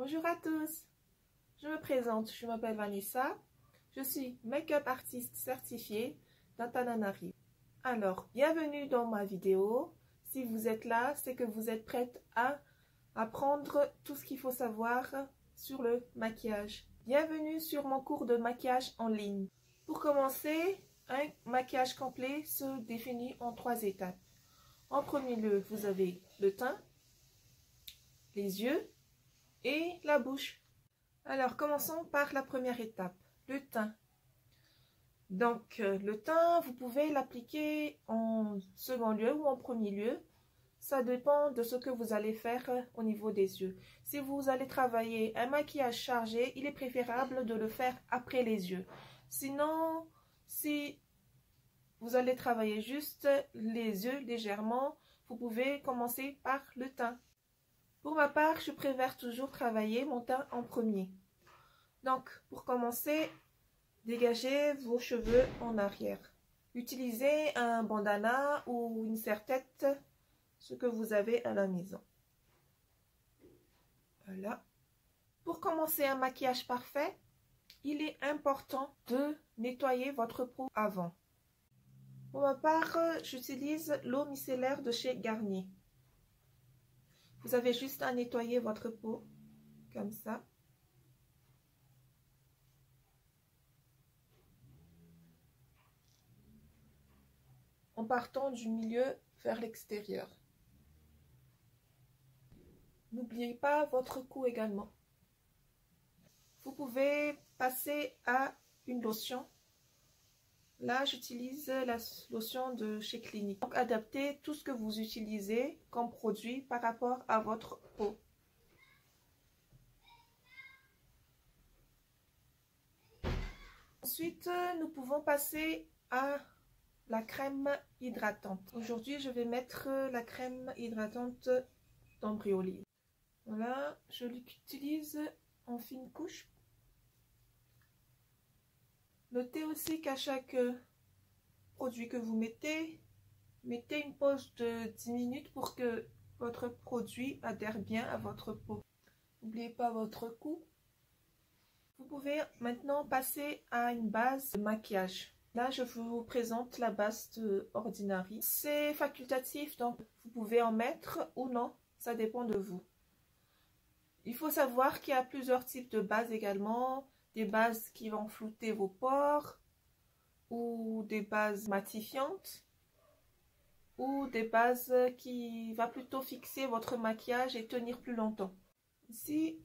Bonjour à tous, je me présente, je m'appelle Vanessa, je suis make-up artiste certifiée d'Antananarivo. Alors, bienvenue dans ma vidéo. Si vous êtes là, c'est que vous êtes prête à apprendre tout ce qu'il faut savoir sur le maquillage. Bienvenue sur mon cours de maquillage en ligne. Pour commencer, un maquillage complet se définit en 3 étapes. En premier lieu, vous avez le teint, les yeux et la bouche. Alors, commençons par la première étape, le teint. Donc, le teint, vous pouvez l'appliquer en second lieu ou en premier lieu. Ça dépend de ce que vous allez faire au niveau des yeux. Si vous allez travailler un maquillage chargé, il est préférable de le faire après les yeux. Sinon, si vous allez travailler juste les yeux légèrement, vous pouvez commencer par le teint. Pour ma part, je préfère toujours travailler mon teint en premier. Donc, pour commencer, dégagez vos cheveux en arrière. Utilisez un bandana ou une serre-tête, ce que vous avez à la maison. Voilà. Pour commencer un maquillage parfait, il est important de nettoyer votre peau avant. Pour ma part, j'utilise l'eau micellaire de chez Garnier. Vous avez juste à nettoyer votre peau, comme ça. En partant du milieu vers l'extérieur. N'oubliez pas votre cou également. Vous pouvez passer à une lotion. Là, j'utilise la lotion de chez Clinique. Donc, adaptez tout ce que vous utilisez comme produit par rapport à votre peau. Ensuite, nous pouvons passer à la crème hydratante. Aujourd'hui, je vais mettre la crème hydratante d'Embryolisse. Voilà, je l'utilise en fine couche. Notez aussi qu'à chaque produit que vous mettez une pause de 10 minutes pour que votre produit adhère bien à votre peau. N'oubliez pas votre cou. Vous pouvez maintenant passer à une base de maquillage. Là, je vous présente la base de Ordinary. C'est facultatif, donc vous pouvez en mettre ou non, ça dépend de vous. Il faut savoir qu'il y a plusieurs types de bases également. Des bases qui vont flouter vos pores, ou des bases matifiantes, ou des bases qui vont plutôt fixer votre maquillage et tenir plus longtemps. Ici,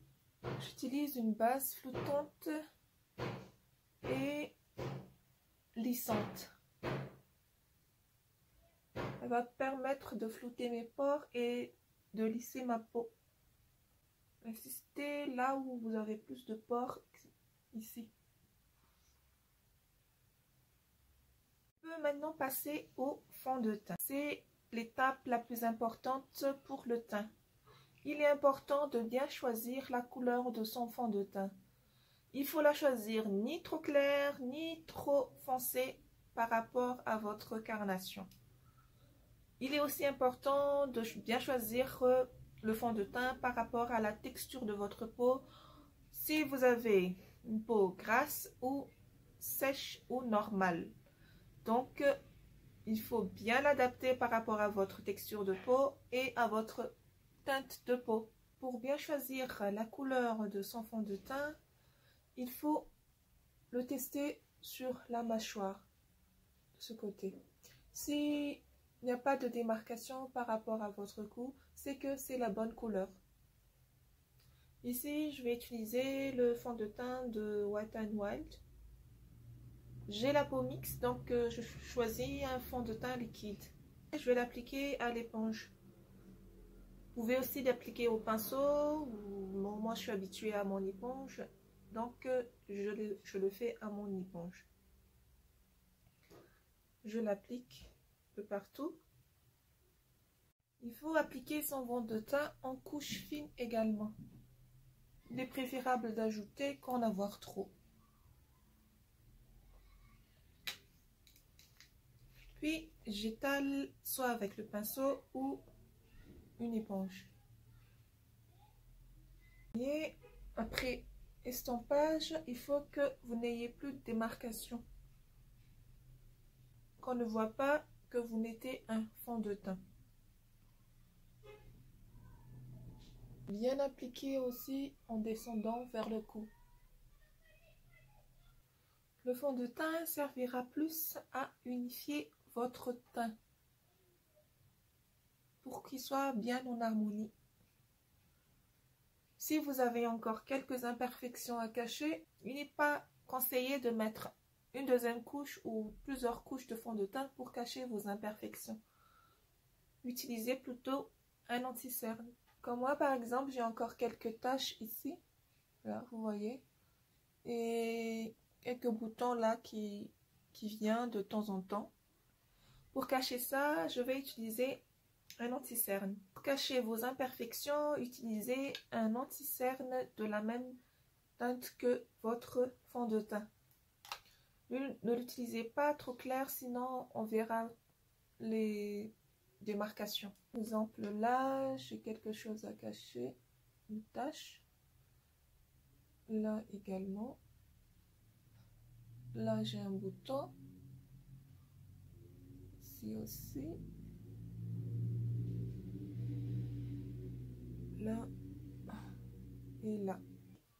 j'utilise une base flottante et lissante. Elle va permettre de flouter mes pores et de lisser ma peau. Insistez là où vous avez plus de pores, ici. On peut maintenant passer au fond de teint. C'est l'étape la plus importante pour le teint. Il est important de bien choisir la couleur de son fond de teint. Il faut la choisir ni trop claire ni trop foncée par rapport à votre carnation. Il est aussi important de bien choisir le fond de teint par rapport à la texture de votre peau. Si vous avez une peau grasse ou sèche ou normale. Donc, il faut bien l'adapter par rapport à votre texture de peau et à votre teinte de peau. Pour bien choisir la couleur de son fond de teint, il faut le tester sur la mâchoire, de ce côté. S'il n'y a pas de démarcation par rapport à votre cou, c'est que c'est la bonne couleur. Ici, je vais utiliser le fond de teint de Wet n Wild. J'ai la peau mixte, donc je choisis un fond de teint liquide. Je vais l'appliquer à l'éponge. Vous pouvez aussi l'appliquer au pinceau. Moi, je suis habituée à mon éponge, donc je le fais à mon éponge. Je l'applique de partout. Il faut appliquer son fond de teint en couche fine également. Il est préférable d'ajouter qu'en avoir trop. Puis j'étale soit avec le pinceau ou une éponge. Et après estampage, il faut que vous n'ayez plus de démarcation. Qu'on ne voit pas que vous mettez un fond de teint. Bien appliquer aussi en descendant vers le cou. Le fond de teint servira plus à unifier votre teint pour qu'il soit bien en harmonie. Si vous avez encore quelques imperfections à cacher, il n'est pas conseillé de mettre une deuxième couche ou plusieurs couches de fond de teint pour cacher vos imperfections. Utilisez plutôt un anti-cerne. Comme moi par exemple, j'ai encore quelques taches ici, là vous voyez, et quelques boutons là qui viennent de temps en temps. Pour cacher ça, je vais utiliser un anti-cerne. Pour cacher vos imperfections, utilisez un anti-cerne de la même teinte que votre fond de teint. Ne l'utilisez pas trop clair, sinon on verra les démarcations. Par exemple, là, j'ai quelque chose à cacher, une tache. Là également. Là, j'ai un bouton. Ici aussi. Là et là.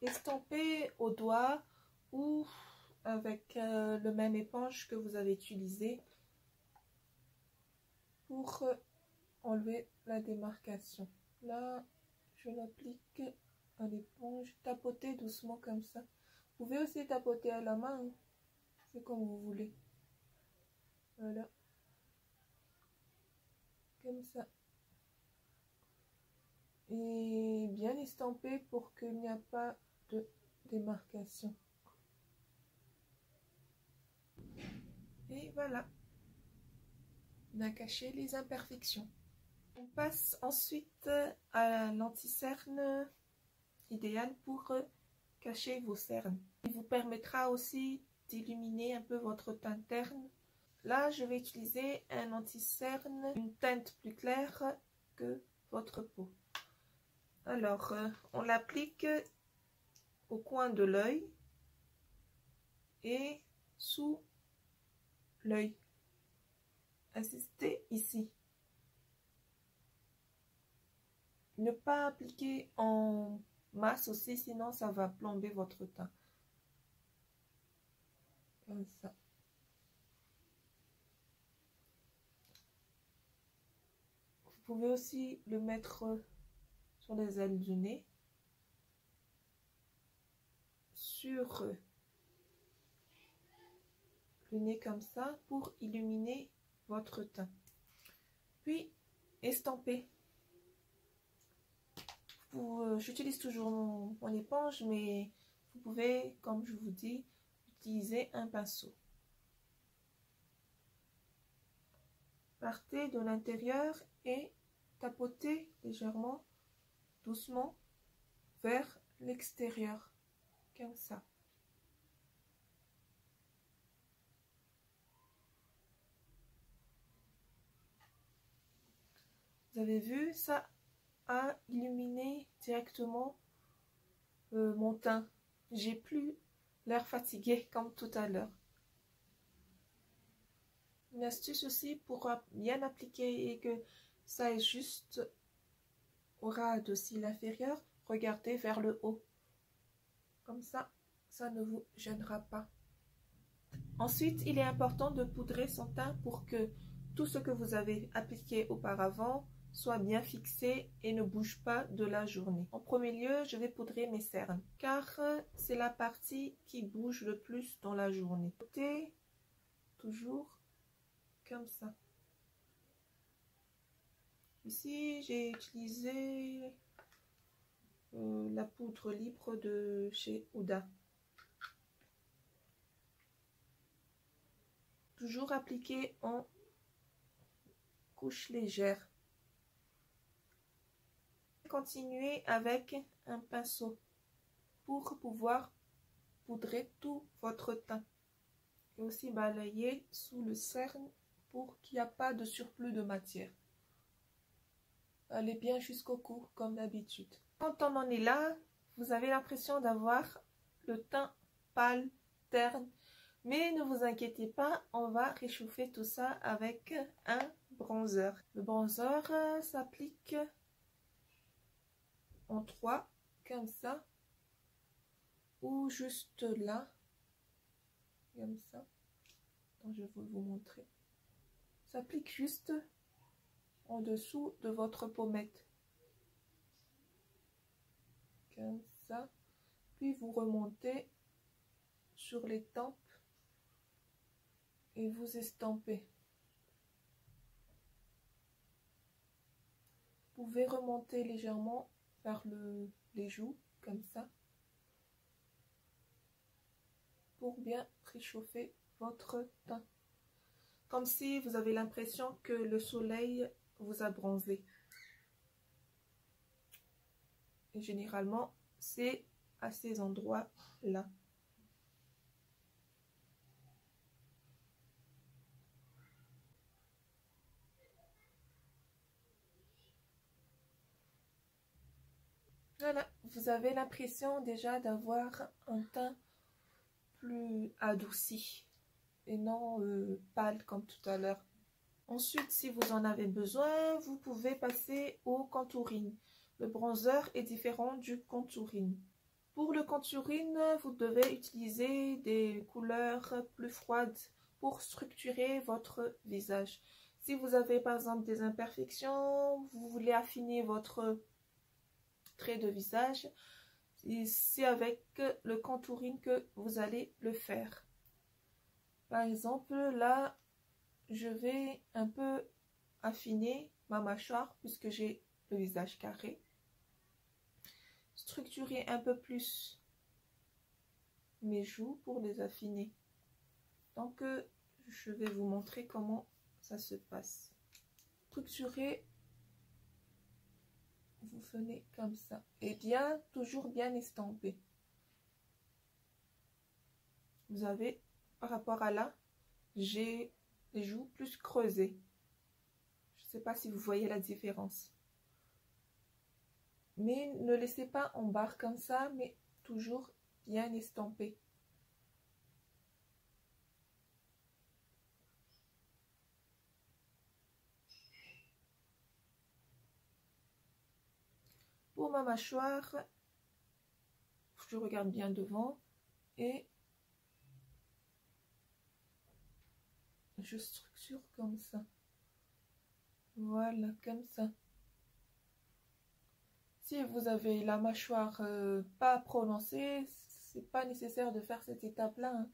Estampez au doigt ou avec le même éponge que vous avez utilisé pour enlever la démarcation. Là, je l'applique à l'éponge. Tapotez doucement comme ça. Vous pouvez aussi tapoter à la main, hein. C'est comme vous voulez. Voilà. Comme ça. Et bien estamper pour qu'il n'y a pas de démarcation. Et voilà. On a caché les imperfections. On passe ensuite à l'anti-cerne idéal pour cacher vos cernes. Il vous permettra aussi d'illuminer un peu votre teint terne. Là, je vais utiliser un anti-cerne, une teinte plus claire que votre peau. Alors, on l'applique au coin de l'œil et sous l'œil. Insistez ici. Ne pas appliquer en masse aussi, sinon ça va plomber votre teint. Comme ça. Vous pouvez aussi le mettre sur les ailes du nez, sur le nez comme ça, pour illuminer votre teint. Puis, estamper. J'utilise toujours mon éponge, mais vous pouvez, comme je vous dis, utiliser un pinceau. Partez de l'intérieur et tapotez légèrement, doucement, vers l'extérieur, comme ça. Vous avez vu, ça a illuminé directement mon teint. J'ai plus l'air fatigué comme tout à l'heure. Une astuce aussi pour bien appliquer et que ça est juste au ras de cils inférieur, regardez vers le haut. Comme ça, ça ne vous gênera pas. Ensuite, il est important de poudrer son teint pour que tout ce que vous avez appliqué auparavant soit bien fixé et ne bouge pas de la journée. En premier lieu, je vais poudrer mes cernes, car c'est la partie qui bouge le plus dans la journée. Toujours comme ça. Ici, j'ai utilisé la poudre libre de chez Huda. Toujours appliquer en couche légère. Continuez avec un pinceau pour pouvoir poudrer tout votre teint. Et aussi balayer sous le cerne pour qu'il n'y ait pas de surplus de matière. Allez bien jusqu'au cou comme d'habitude. Quand on en est là, vous avez l'impression d'avoir le teint pâle, terne. Mais ne vous inquiétez pas, on va réchauffer tout ça avec un bronzer. Le bronzer s'applique en 3, comme ça, ou juste là, comme ça. Je vais vous montrer. S'applique juste en dessous de votre pommette. Comme ça. Puis vous remontez sur les tempes et vous estampez. Vous pouvez remonter légèrement vers les joues, comme ça, pour bien réchauffer votre teint. Comme si vous avez l'impression que le soleil vous a bronzé. Et généralement, c'est à ces endroits-là. Voilà, vous avez l'impression déjà d'avoir un teint plus adouci et non pâle comme tout à l'heure. Ensuite, si vous en avez besoin, vous pouvez passer au contouring. Le bronzer est différent du contouring. Pour le contouring, vous devez utiliser des couleurs plus froides pour structurer votre visage. Si vous avez par exemple des imperfections, vous voulez affiner votre trait de visage, c'est avec le contouring que vous allez le faire. Par exemple, là, je vais un peu affiner ma mâchoire puisque j'ai le visage carré. Structurer un peu plus mes joues pour les affiner. Donc, je vais vous montrer comment ça se passe. Structurer, vous venez comme ça. Et bien, toujours bien estampé. Vous avez, par rapport à là, j'ai les joues plus creusées. Je ne sais pas si vous voyez la différence. Mais ne laissez pas en barre comme ça, mais toujours bien estampé. Pour ma mâchoire, je regarde bien devant et je structure comme ça. Voilà, comme ça. Si vous avez la mâchoire pas prononcée, c'est pas nécessaire de faire cette étape-là.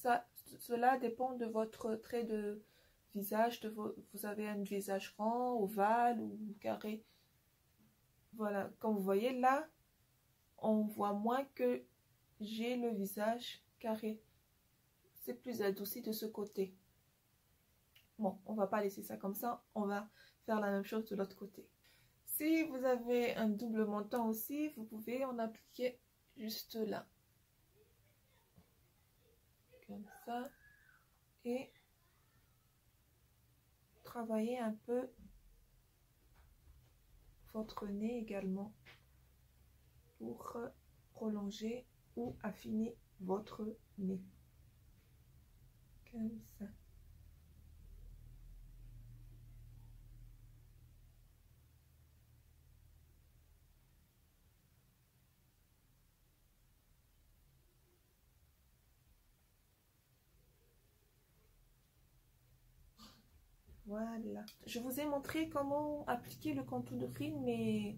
Hein. Cela dépend de votre trait de visage. Vous avez un visage rond, ovale ou carré. Voilà, comme vous voyez là, on voit moins que j'ai le visage carré. C'est plus adouci de ce côté. Bon, on va pas laisser ça comme ça. On va faire la même chose de l'autre côté. Si vous avez un double menton aussi, vous pouvez en appliquer juste là. Comme ça. Et travailler un peu votre nez également pour prolonger ou affiner votre nez. Comme ça. Voilà. Je vous ai montré comment appliquer le contouring, mais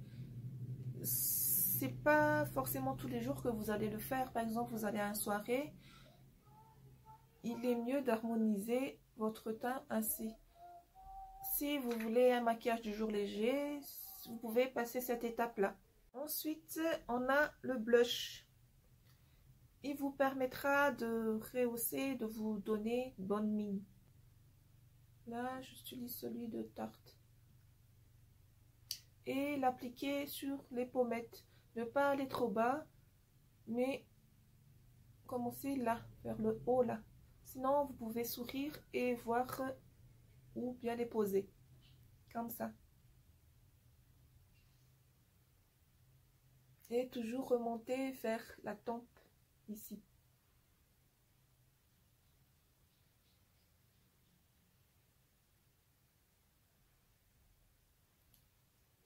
c'est pas forcément tous les jours que vous allez le faire. Par exemple, vous allez à une soirée, il est mieux d'harmoniser votre teint ainsi. Si vous voulez un maquillage du jour léger, vous pouvez passer cette étape-là. Ensuite, on a le blush. Il vous permettra de rehausser, de vous donner bonne mine. Là, j'utilise celui de Tarte. Et l'appliquer sur les pommettes. Ne pas aller trop bas, mais commencer là, vers le haut là. Sinon, vous pouvez sourire et voir où bien les poser. Comme ça. Et toujours remonter vers la tempe ici.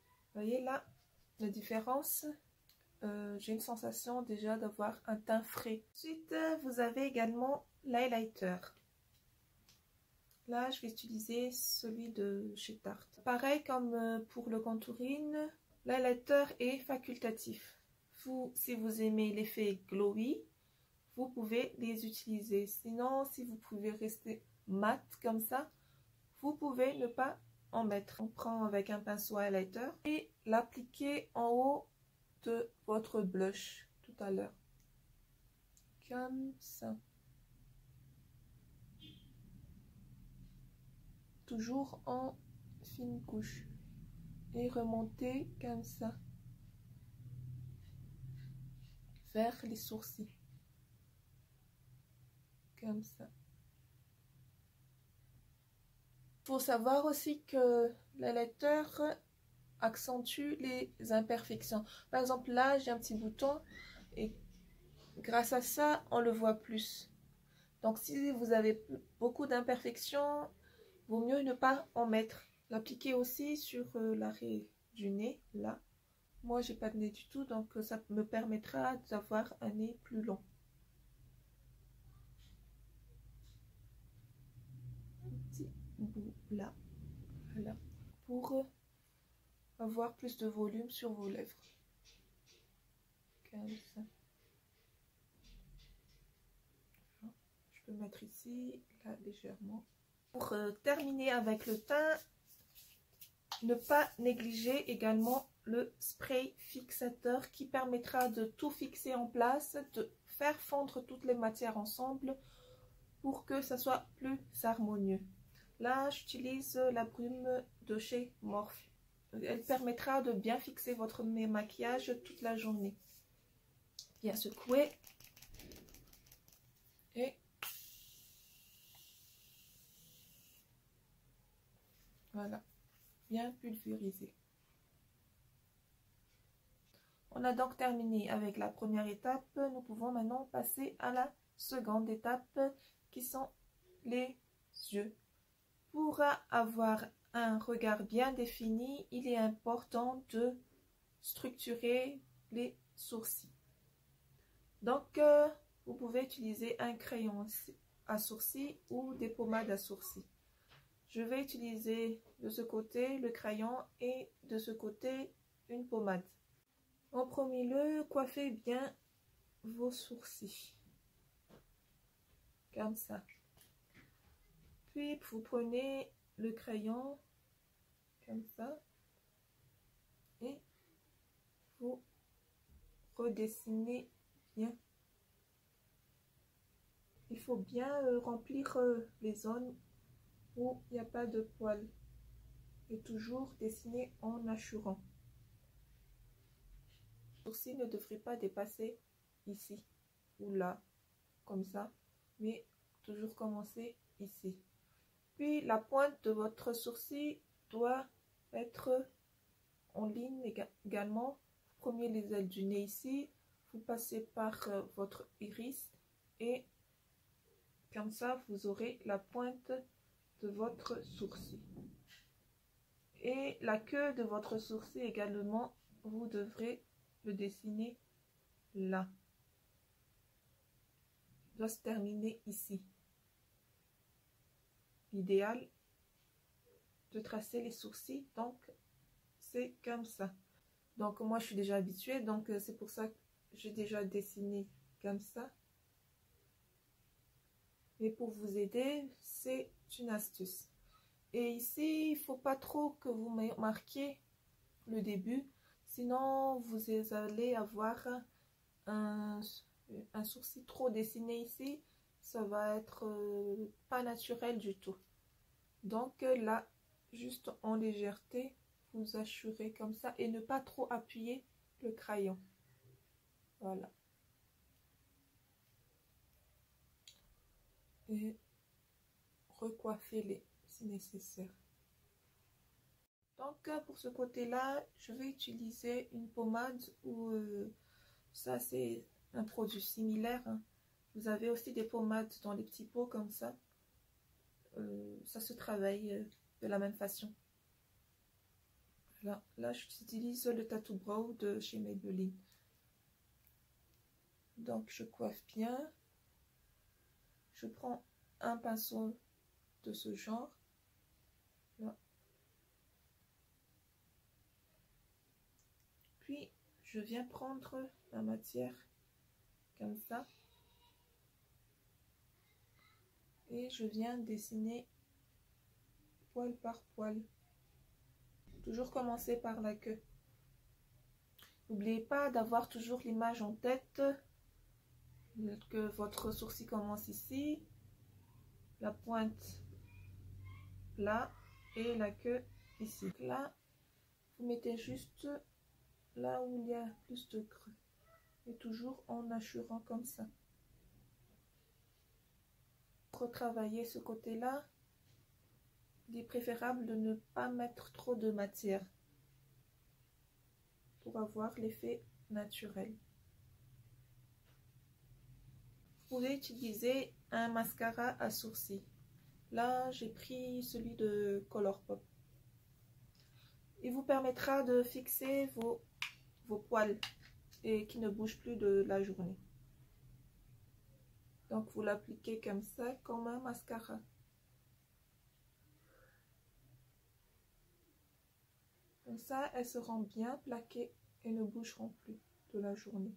Vous voyez là la différence? J'ai une sensation déjà d'avoir un teint frais. Ensuite, vous avez également l'highlighter. Là, je vais utiliser celui de chez Tarte. Pareil comme pour le contouring, l'highlighter est facultatif. Si vous aimez l'effet glowy, vous pouvez les utiliser. Sinon, si vous pouvez rester mat comme ça, vous pouvez ne pas en mettre. On prend avec un pinceau highlighter et l'appliquer en haut de votre blush tout à l'heure. Comme ça. Toujours en fine couche. Et remonter comme ça. Vers les sourcils. Comme ça. Il faut savoir aussi que l'highlighter accentue les imperfections. Par exemple, là, j'ai un petit bouton et grâce à ça, on le voit plus. Donc, si vous avez beaucoup d'imperfections, vaut mieux ne pas en mettre. L'appliquer aussi sur l'arrêt du nez, là. Moi, j'ai pas de nez du tout, donc ça me permettra d'avoir un nez plus long. Un petit bout là, voilà, pour avoir plus de volume sur vos lèvres. Comme ça. Je peux mettre ici, là, légèrement. Pour terminer avec le teint, ne pas négliger également le spray fixateur qui permettra de tout fixer en place, de faire fondre toutes les matières ensemble pour que ça soit plus harmonieux. Là, j'utilise la brume de chez Morphe. Elle permettra de bien fixer votre maquillage toute la journée. Bien secouer. Et voilà, bien pulvérisé. On a donc terminé avec la première étape. Nous pouvons maintenant passer à la seconde étape qui sont les yeux. Pour avoir un regard bien défini, il est important de structurer les sourcils. Donc, vous pouvez utiliser un crayon à sourcils ou des pommades à sourcils. Je vais utiliser de ce côté le crayon et de ce côté une pommade. En premier lieu, coiffez bien vos sourcils. Comme ça. Puis, vous prenez le crayon, comme ça, et vous redessinez bien. Il faut bien remplir les zones où il n'y a pas de poils. Et toujours dessiner en achurant. Le sourcil ne devrait pas dépasser ici ou là, comme ça, mais toujours commencer ici. Puis la pointe de votre sourcil doit être en ligne également. Vous prenez les ailes du nez ici, vous passez par votre iris et comme ça vous aurez la pointe de votre sourcil. Et la queue de votre sourcil également, vous devrez le dessiner là. Il doit se terminer ici. L'idéal de tracer les sourcils, donc c'est comme ça. Donc moi je suis déjà habituée, donc c'est pour ça que j'ai déjà dessiné comme ça. Mais pour vous aider, c'est une astuce. Et ici, il ne faut pas trop que vous marquiez le début, sinon vous allez avoir un sourcil trop dessiné ici, ça va être pas naturel du tout. Donc là, juste en légèreté, vous assurez comme ça et ne pas trop appuyer le crayon. Voilà. Et recoiffez-les si nécessaire. Donc pour ce côté-là, je vais utiliser une pommade ou ça c'est un produit similaire, hein. Vous avez aussi des pommades dans les petits pots comme ça. Ça se travaille de la même façon. Là j'utilise le Tattoo Brow de chez Maybelline. Donc je coiffe bien. Je prends un pinceau de ce genre. Là. Puis je viens prendre la matière comme ça. Et je viens dessiner poil par poil. Toujours commencer par la queue. N'oubliez pas d'avoir toujours l'image en tête, que votre sourcil commence ici, la pointe là et la queue ici. Là, vous mettez juste là où il y a plus de creux. Et toujours en hachurant comme ça. Retravailler ce côté-là, il est préférable de ne pas mettre trop de matière pour avoir l'effet naturel. Vous pouvez utiliser un mascara à sourcils. Là, j'ai pris celui de Colourpop. Il vous permettra de fixer vos poils et qui ne bougent plus de la journée. Donc, vous l'appliquez comme ça, comme un mascara. Comme ça, elles seront bien plaquées et ne bougeront plus de la journée.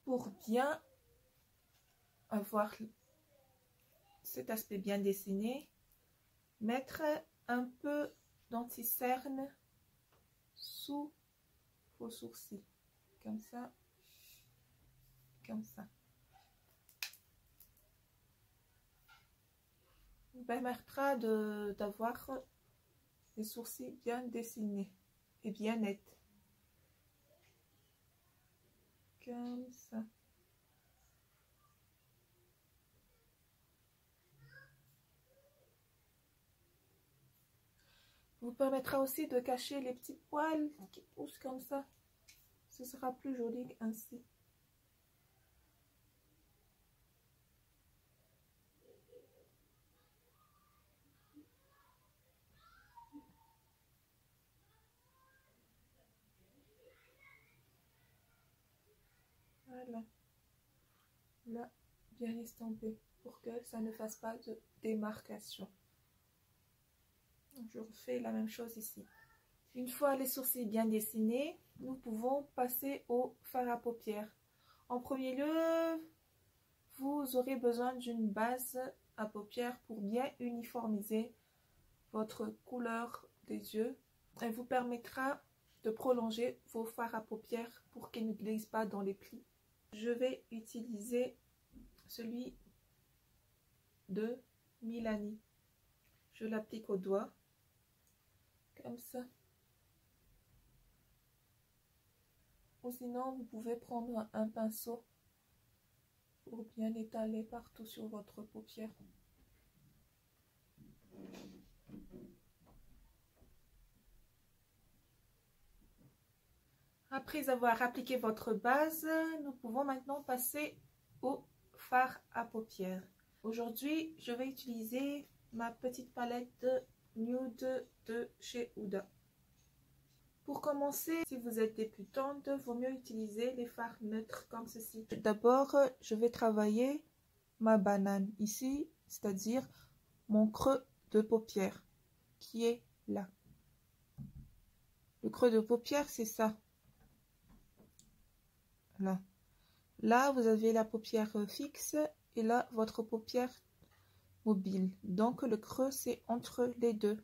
Pour bien avoir cet aspect bien dessiné, mettre un peu d'anti-cerne sous vos sourcils, comme ça, comme ça. Vous permettra d'avoir des sourcils bien dessinés et bien nets. Comme ça. Vous permettra aussi de cacher les petits poils qui poussent comme ça. Ce sera plus joli ainsi. Voilà. Là, bien estampé pour que ça ne fasse pas de démarcation. Je refais la même chose ici. Une fois les sourcils bien dessinés, nous pouvons passer au fard à paupières. En premier lieu, vous aurez besoin d'une base à paupières pour bien uniformiser votre couleur des yeux. Elle vous permettra de prolonger vos fards à paupières pour qu'ils ne glissent pas dans les plis. Je vais utiliser celui de Milani. Je l'applique au doigt, comme ça. Ou sinon, vous pouvez prendre un pinceau pour bien étaler partout sur votre paupière. Après avoir appliqué votre base, nous pouvons maintenant passer au fard à paupières. Aujourd'hui, je vais utiliser ma petite palette nude de chez Huda. Pour commencer, si vous êtes débutante, il vaut mieux utiliser les fards neutres comme ceci. D'abord, je vais travailler ma banane ici, c'est-à-dire mon creux de paupière qui est là. Le creux de paupière, c'est ça. Là. Là, vous avez la paupière fixe et là, votre paupière mobile. Donc, le creux, c'est entre les deux.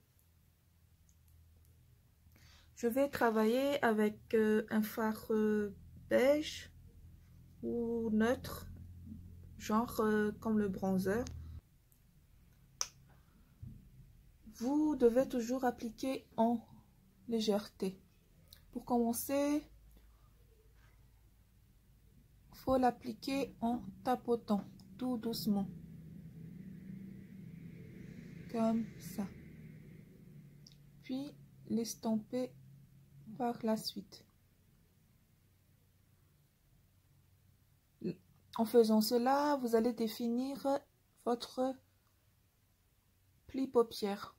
Je vais travailler avec un fard beige ou neutre, genre comme le bronzer. Vous devez toujours appliquer en légèreté. Pour commencer, il faut l'appliquer en tapotant tout doucement. comme ça. Puis l'estomper par la suite. En faisant cela, vous allez définir votre pli paupière.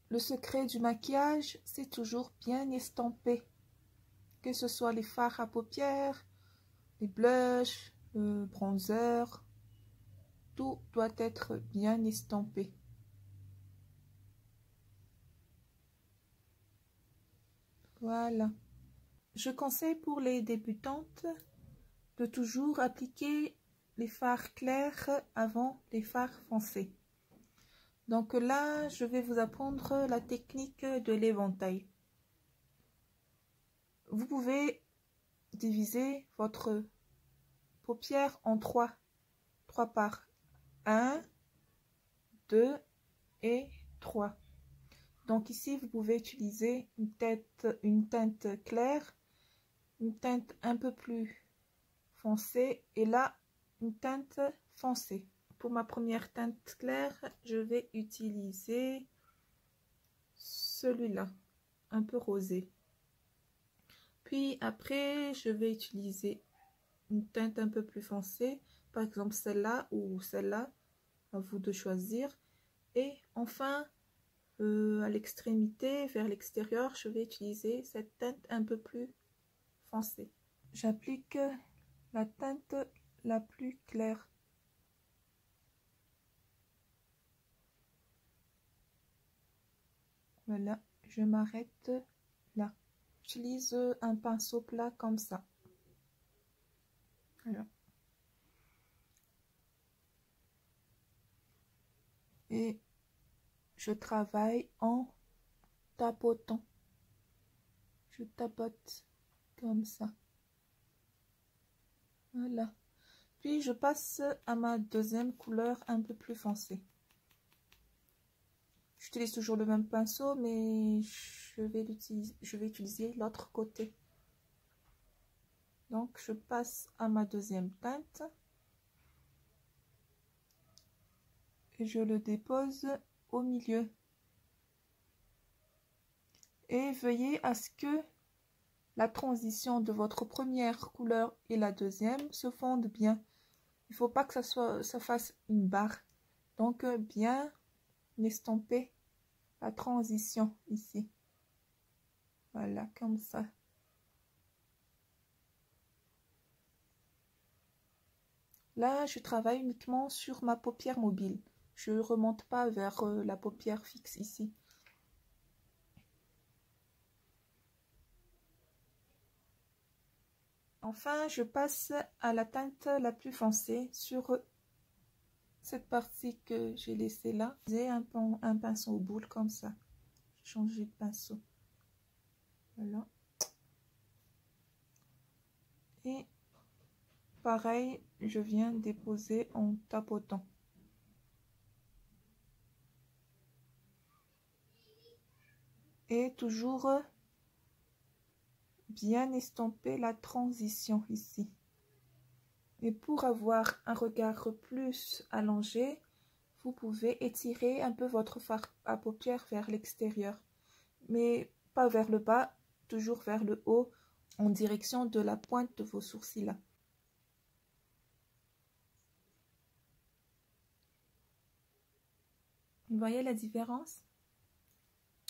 Le secret du maquillage, c'est toujours bien estomper. Que ce soit les fards à paupières, les blushs, le bronzer, tout doit être bien estompé. Voilà. Je conseille pour les débutantes de toujours appliquer les fards clairs avant les fards foncés. Donc là, je vais vous apprendre la technique de l'éventail. Vous pouvez diviser votre paupière en trois parts. 1, 2 et 3. Donc ici, vous pouvez utiliser une teinte claire, une teinte un peu plus foncée et là, une teinte foncée. Pour ma première teinte claire, je vais utiliser celui-là, un peu rosé. Puis après, je vais utiliser une teinte un peu plus foncée, par exemple celle-là ou celle-là, à vous de choisir. Et enfin, à l'extrémité, vers l'extérieur, je vais utiliser cette teinte un peu plus foncée. J'applique la teinte la plus claire. Voilà, je m'arrête là. J'utilise un pinceau plat comme ça. Voilà. Et je travaille en tapotant. Je tapote comme ça. Voilà. Puis je passe à ma deuxième couleur un peu plus foncée. J'utilise toujours le même pinceau, mais je vais utiliser l'autre côté. Donc je passe à ma deuxième teinte. Et je le dépose au milieu. Et veuillez à ce que la transition de votre première couleur et la deuxième se fondent bien. Il ne faut pas que ça fasse une barre. Donc bien estomper la transition ici. Voilà, comme ça. Là, je travaille uniquement sur ma paupière mobile. Je ne remonte pas vers la paupière fixe ici. Enfin, je passe à la teinte la plus foncée sur cette partie que j'ai laissée là. J'ai un pinceau au boule comme ça. J'ai changé de pinceau. Voilà. Et pareil, je viens déposer en tapotant. Et toujours bien estomper la transition ici. Et pour avoir un regard plus allongé, vous pouvez étirer un peu votre fard à paupières vers l'extérieur. Mais pas vers le bas, toujours vers le haut, en direction de la pointe de vos sourcils là. Vous voyez la différence?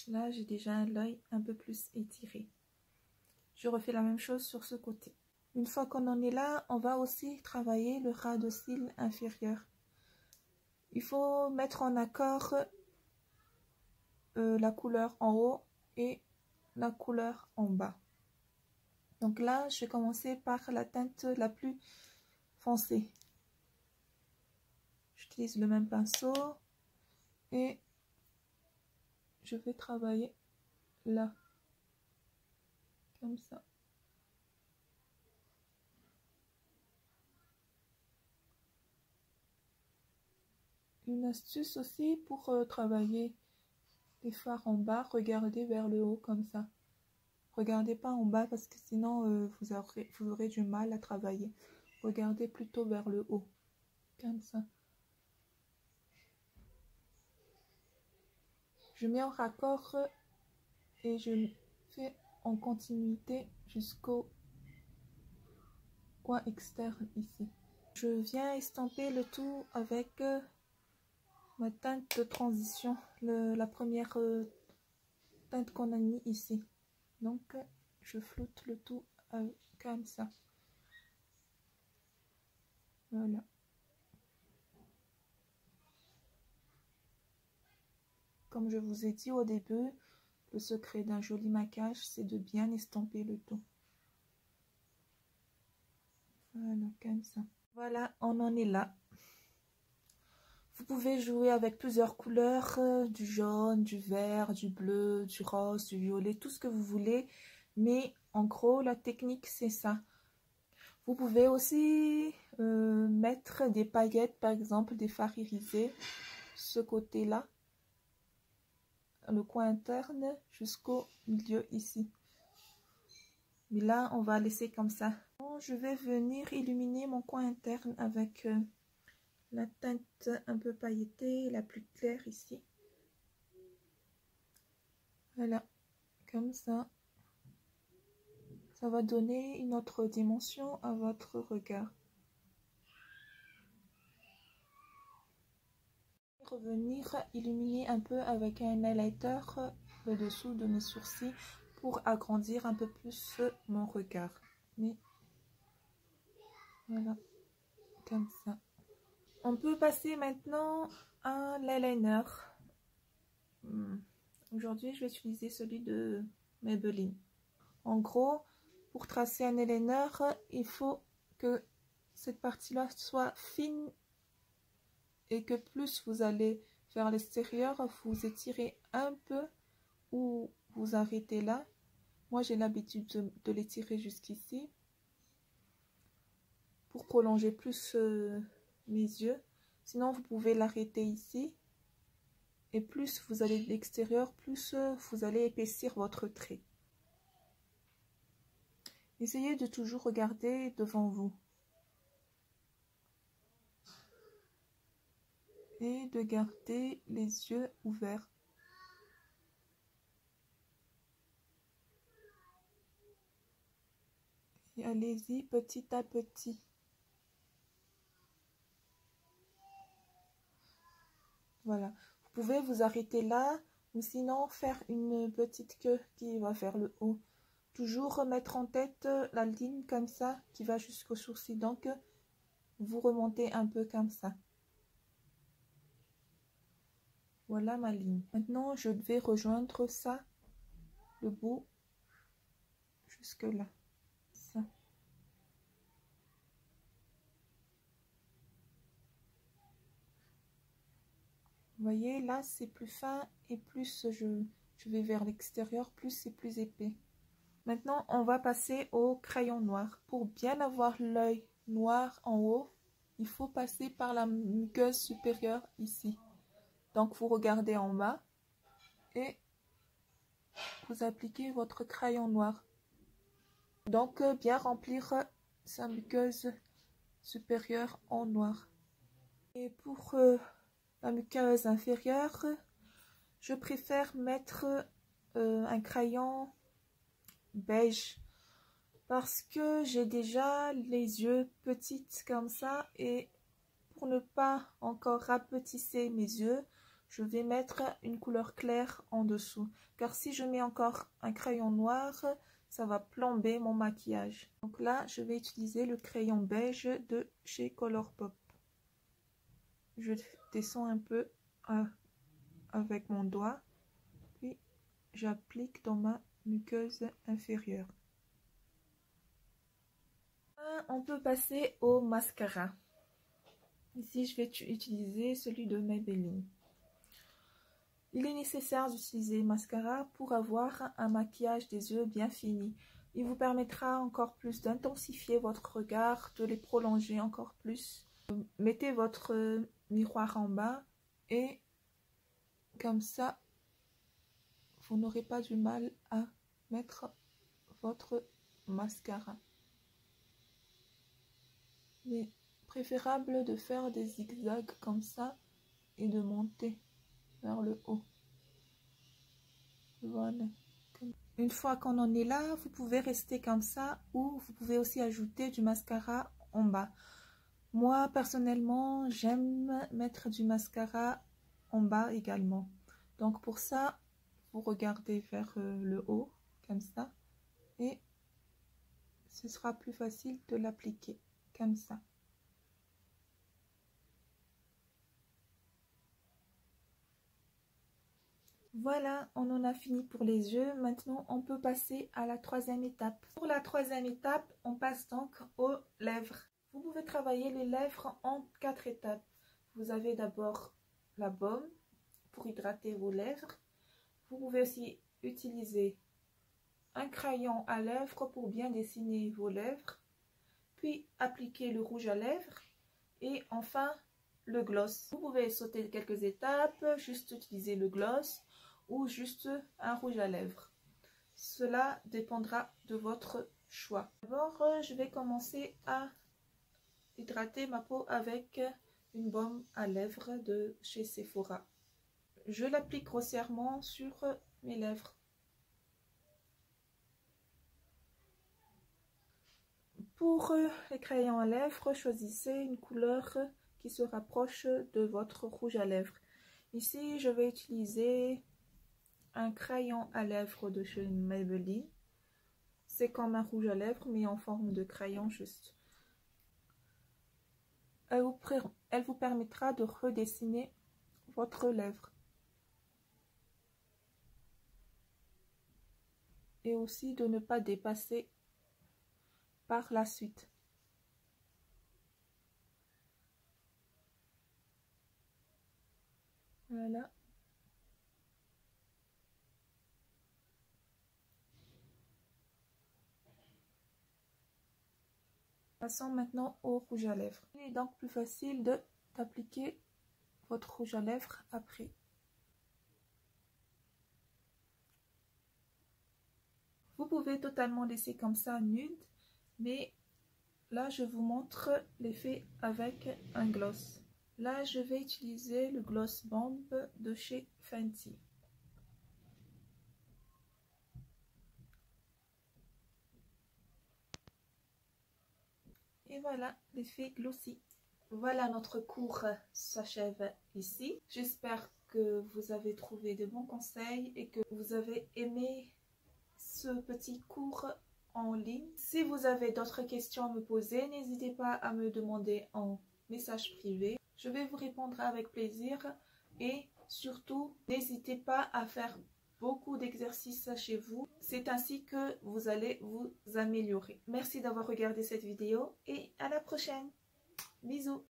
Là, j'ai déjà l'œil un peu plus étiré. Je refais la même chose sur ce côté. Une fois qu'on en est là, on va aussi travailler le ras de cils inférieur. Il faut mettre en accord la couleur en haut et la couleur en bas. Donc là, je vais commencer par la teinte la plus foncée. J'utilise le même pinceau et je vais travailler là, comme ça. Une astuce aussi pour travailler les fards en bas, regardez vers le haut comme ça. Regardez pas en bas parce que sinon vous aurez du mal à travailler. Regardez plutôt vers le haut, comme ça. Je mets en raccord et je fais en continuité jusqu'au coin externe ici. Je viens estamper le tout avec ma teinte de transition, la première teinte qu'on a mis ici. Donc je floute le tout comme ça. Voilà. Comme je vous ai dit au début, le secret d'un joli maquillage, c'est de bien estamper le tout. Voilà, comme ça. Voilà, on en est là. Vous pouvez jouer avec plusieurs couleurs, du jaune, du vert, du bleu, du rose, du violet, tout ce que vous voulez. Mais en gros, la technique, c'est ça. Vous pouvez aussi mettre des paillettes, par exemple des fards irisés, ce côté-là, le coin interne jusqu'au milieu ici. Mais là, on va laisser comme ça. Je vais venir illuminer mon coin interne avec la teinte un peu pailletée, la plus claire ici. Voilà, comme ça. Ça va donner une autre dimension à votre regard. Revenir illuminer un peu avec un highlighter le dessous de mes sourcils pour agrandir un peu plus mon regard. Mais voilà, comme ça. On peut passer maintenant à l'eyeliner. Aujourd'hui, je vais utiliser celui de Maybelline. En gros, pour tracer un eyeliner, il faut que cette partie-là soit fine et que plus vous allez vers l'extérieur, vous étirez un peu ou vous arrêtez là. Moi, j'ai l'habitude de l'étirer jusqu'ici pour prolonger plus mes yeux. Sinon, vous pouvez l'arrêter ici. Et plus vous allez de l'extérieur, plus vous allez épaissir votre trait. Essayez de toujours regarder devant vous. Et de garder les yeux ouverts. Et allez-y petit à petit. Voilà. Vous pouvez vous arrêter là ou sinon faire une petite queue qui va vers le haut. Toujours remettre en tête la ligne comme ça qui va jusqu'au sourcil. Donc, vous remontez un peu comme ça. Voilà ma ligne. Maintenant, je vais rejoindre ça, le bout, jusque là. Ça. Vous voyez, là, c'est plus fin et plus je vais vers l'extérieur, plus c'est plus épais. Maintenant, on va passer au crayon noir. Pour bien avoir l'œil noir en haut, il faut passer par la muqueuse supérieure ici. Donc, vous regardez en bas et vous appliquez votre crayon noir. Donc, bien remplir sa muqueuse supérieure en noir. Et pour la muqueuse inférieure, je préfère mettre un crayon beige parce que j'ai déjà les yeux petites comme ça et pour ne pas encore rapetisser mes yeux, je vais mettre une couleur claire en dessous. Car si je mets encore un crayon noir, ça va plomber mon maquillage. Donc là, je vais utiliser le crayon beige de chez Colourpop. Je descends un peu avec mon doigt, puis j'applique dans ma muqueuse inférieure. On peut passer au mascara. Ici, je vais utiliser celui de Maybelline. Il est nécessaire d'utiliser mascara pour avoir un maquillage des yeux bien fini. Il vous permettra encore plus d'intensifier votre regard, de les prolonger encore plus. Mettez votre miroir en bas et comme ça, vous n'aurez pas du mal à mettre votre mascara. Il est préférable de faire des zigzags comme ça et de monter vers le haut. Voilà. Une fois qu'on en est là, vous pouvez rester comme ça ou vous pouvez aussi ajouter du mascara en bas. Moi, personnellement, j'aime mettre du mascara en bas également. Donc, pour ça, vous regardez vers le haut, comme ça. Et ce sera plus facile de l'appliquer, comme ça. Voilà, on en a fini pour les yeux. Maintenant, on peut passer à la troisième étape. Pour la troisième étape, on passe donc aux lèvres. Vous pouvez travailler les lèvres en 4 étapes. Vous avez d'abord la baume pour hydrater vos lèvres. Vous pouvez aussi utiliser un crayon à lèvres pour bien dessiner vos lèvres. Puis appliquer le rouge à lèvres. Et enfin, le gloss. Vous pouvez sauter quelques étapes, juste utiliser le gloss ou juste un rouge à lèvres. Cela dépendra de votre choix. D'abord, je vais commencer à hydrater ma peau avec une baume à lèvres de chez Sephora. Je l'applique grossièrement sur mes lèvres. Pour les crayons à lèvres, choisissez une couleur qui se rapproche de votre rouge à lèvres. Ici, je vais utiliser un crayon à lèvres de chez Maybelline. C'est comme un rouge à lèvres, mais en forme de crayon juste. Elle vous permettra de redessiner votre lèvre. Et aussi de ne pas dépasser par la suite. Voilà. Passons maintenant au rouge à lèvres. Il est donc plus facile d'appliquer votre rouge à lèvres après. Vous pouvez totalement laisser comme ça nude, mais là je vous montre l'effet avec un gloss. Là je vais utiliser le Gloss Bomb de chez Fenty. Et voilà l'effet glossy. Voilà, notre cours s'achève ici. J'espère que vous avez trouvé de bons conseils et que vous avez aimé ce petit cours en ligne. Si vous avez d'autres questions à me poser, n'hésitez pas à me demander en message privé. Je vais vous répondre avec plaisir et surtout, n'hésitez pas à faire beaucoup d'exercices chez vous. C'est ainsi que vous allez vous améliorer. Merci d'avoir regardé cette vidéo et à la prochaine. Bisous.